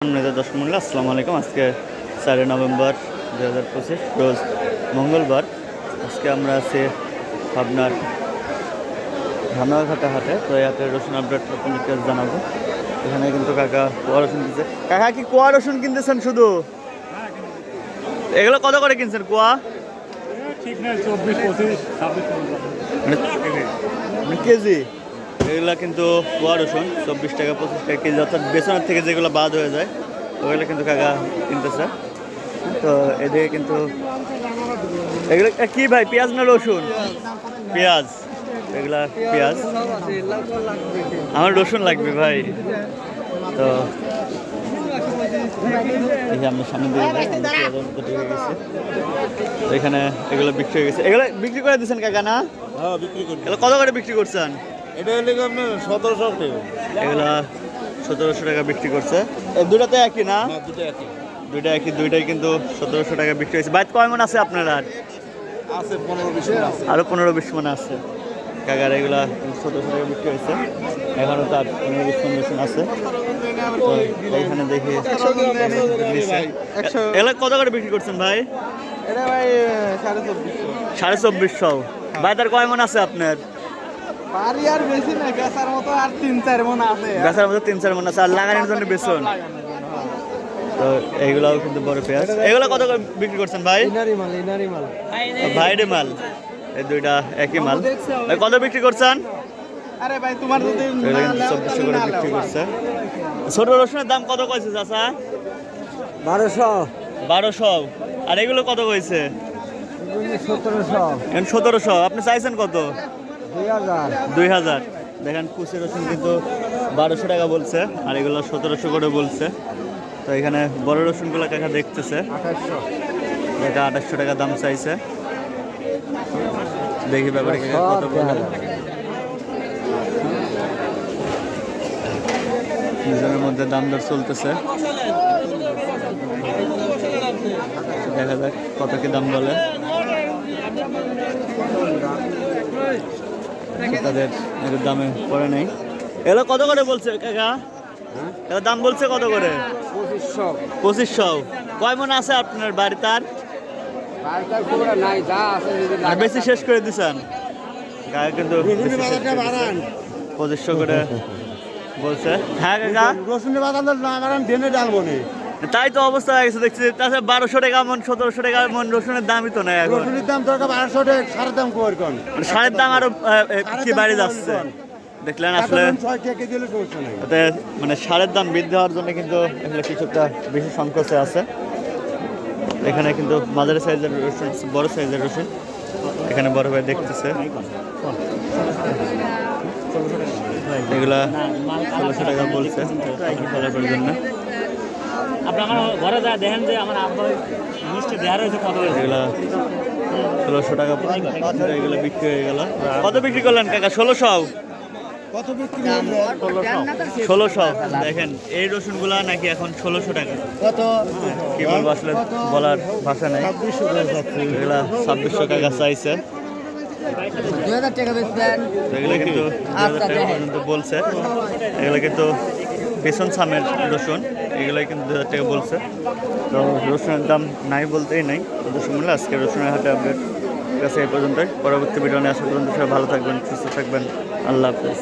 দর্শক মন্ডলী আসসালামু আলাইকুম। আজকে 4 নভেম্বর 2025 রোজ মঙ্গলবার। আজকে আমরা আছি আপনার ধানঘাটা হাটে। তো এই হাটের রসুন আপডেট আপনাদেরকে জানাবো। এখানে কিন্তু কাকা কোয়া রসুন কিনছে। কাকা কি কোয়া রসুন কিনতেছেন শুধু? এগুলো কত করে কিনছেন কোয়া? ঠিক না, 24, 25, কেজি। এগুলা কিন্তু কোয়া রসুন 24 টাকা 25 টাকা কেজি, অর্থাৎ বেসনের থেকে যেগুলো বাদ হয়ে যায় ওগুলো কিন্তু কাকা কিনতেছে। তো এদিকে কিন্তু এগুলো কি ভাই, পেঁয়াজ না রসুন? পেঁয়াজ। এগুলা পেঁয়াজ, আমার রসুন লাগবে ভাই। তো আপনার সামনে দিয়ে গেছে। তো এখানে এগুলো বিক্রি হয়ে গেছে। এগুলো বিক্রি করে দিচ্ছেন কাকা না? হ্যাঁ, বিক্রি করি। এগুলো কত করে বিক্রি করছেন? এটা হলে আপনার 1700 টাকা। এগুলা 1700 টাকা বিক্রি করছে। এই দুটাতে একই না? হ্যাঁ, দুটো একই। দুইটা একই, দুইটাই কিন্তু 1700 টাকা বিক্রি হয়েছে। বাইরে কয় মন আছে আপনার? আর আছে 15-20 মণ আছে। আরও 15-20 মন আছে কাকার। এগুলা 1700 টাকা বিক্রি হয়েছে। এখনও তার 15-20 মন আছে। তো এইখানে দেখি এগুলো কত করে বিক্রি করছেন ভাই? এটা ভাই 2450। 2450। ভাই তার কয় মন আছে আপনার? বাড়ি আর বেশি না, বেচার মতো আর 3-4 মণ আছে। বেচার মতো 3-4 মন আছে, আর লাগানোর জন্য বেচুন। তো এইগুলাও কিন্তু বড় পেঁয়াজ। এগুলো কত করে বিক্রি করছেন ভাই? ইনারি মাল। ভাইরে মাল, এই দুইটা একই মাল। ভাই কত বিক্রি করছেন? আরে ভাই তোমার যদি 2400 করে বিক্রি করছে। ছোট রসুনের দাম কত কইছে চাচা? 1200, 1200। আর এগুলো কত কইছে? 1700, 1700। আপনি চাইছেন কত? 2000। 2000। দেখেন কুচি রসুন কিন্তু 1200 টাকা বলছে, আর এগুলো 1700 করে বলছে। তো এখানে বড় রসুনগুলো কাকা দেখতেছে, 2800। এটা 2800 টাকা দাম চাইছে। দেখি ব্যাপারে কাকা কত বলে। দুজনের মধ্যে দাম দর চলতেছে, দেখা যাক কত কি দাম বলে। তাদের এর দামে পড়ে নেই। এগুলো কত করে বলছে কাকা? এগুলো দাম বলছে কত করে? 2500। 2500। কয় মন আছে আপনার বাড়ি? তার নাই, যা আছে আর বেশি শেষ করে দিছেন গায়ে কিন্তু 2500 করে বলছে। হ্যাঁ কাকা, রসুনের বাজার না বাড়ান, ডেনে ডালবো নি। তাই তো অবস্থা হয়ে গেছে দেখছি। তাছাড়া 1200 টাকা মন, 1700 টাকা মন রসুনের দামই তো নেই এখন। রসুনের দাম দরকার 1200 টাকা, সারের দাম কর কোন? সারের দাম আরো কি বাড়ি যাচ্ছে দেখলেন আসলে। 6 টাকা দিলে সমস্যা নাই। এতে মানে সারের দাম বৃদ্ধি হওয়ার জন্য কিন্তু এখানে কিছুটা বেশি সংকোচে আছে। এখানে কিন্তু মাঝারি সাইজের রসুন, বড় সাইজের রসুন এখানে বড় ভাই দেখতেছে। এগুলা 1600 টাকা বলছে ফলাফের জন্য। এগুলা 1600 টাকা। এগুলো বিক্রি হয়ে গেল। কত বিক্রি করলেন কাকা? 1600। কত বিক্রি? 1600। দেখেন এই রসুনগুলা নাকি এখন 1600 টাকা। কত? কি বলবো আসলে, বলার ভাষা নেই। এগুলা 2600 টাকা চাইছে। 2000 টাকা বেচবেন। এগুলো কিন্তু 2000 টাকা পর্যন্ত বলছে। এগুলো কিন্তু বেসন সামের রসুন, এগুলোই কিন্তু 2000 টাকা বলছে। তো রসুনের দাম নাই বলতেই নাই। দর্শক মূল্য আজকে রসুনের হাটে আপডেট কাছে এই পর্যন্তই। পরবর্তী ভিডিও নিয়ে আসা পর্যন্ত সবাই ভালো থাকবেন, সুস্থ থাকবেন। আল্লাহ হাফেজ।